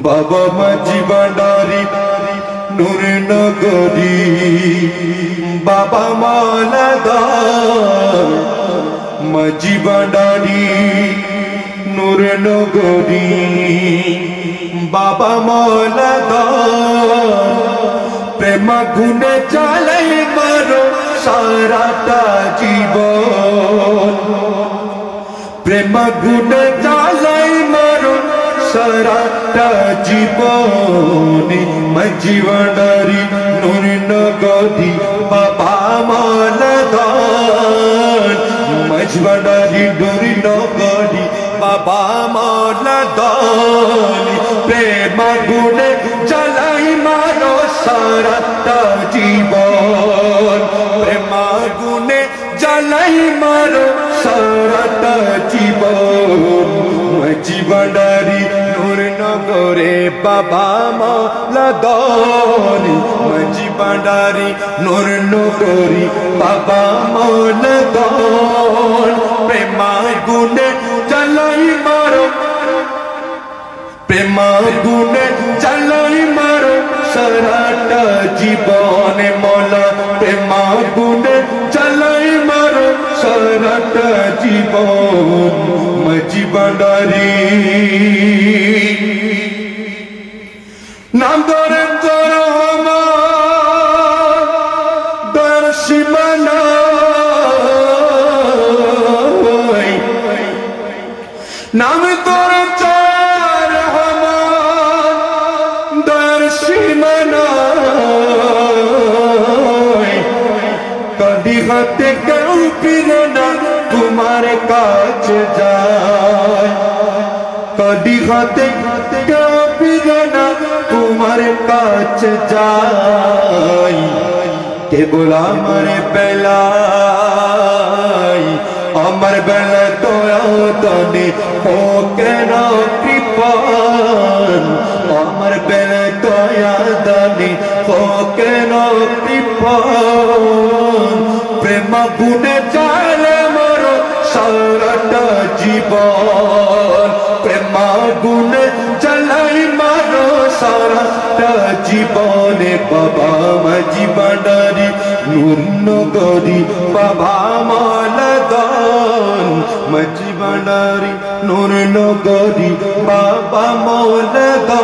বাবা মাঝি ভান্ডারি নূর নগরী, বাবা মালাদার মাঝি ভান্ডারি নূর নগরী, বাবা মালাদার প্রেম গুণে চালাই মারো সারাটা জীবন, প্রেম গুণে চালাই মারো সারাটা জীবন। মাঝি ভান্ডারি নূর নগরী বাবা মালাদার, মাঝি ভান্ডারি নূর নগরী বাবা মালাদার প্রেম গুণে চালাই মারো সারাটা জীবন, প্রেম গুণে চালাই মারো সারাটা জীবন। মাঝি ভান্ডারি নূর নগরে বাবা মালাদার, মাঝি ভান্ডারি নূর নগরী বাবা মালাদার প্রেম গুণে চালাই মারো, প্রেম গুণে চালাই মারো সারাটা জীবন। মৌলা প্রেম গুণে চালাই মারো সারাটা জীবন। মাঝি ভান্ডারি নাম ধরে তোর দর সীমানা, নাম তোর চার দর সীমানা, কদি হাতে কেউ পিলো না তোমার কাছে যায়, কদি হাতে কেউ পিলো না তোমার কাছে যায়। কেবল আমার বেলায়, আমার বেলা তোরা তনে ও কেন কৃপণ, আমার বেলা তোয়া দানে ও কেন কৃপণ। প্রেম গুণে চালে মরো সারাটা জীবন, প্রেম গুণে চালাই মারো সারাটা জীবনে। বাবা মাঝি ভান্ডারি নূর নগরী বাবা মালাদার, মাঝি ভান্ডারি নূর নগরী বাবা মালাদার।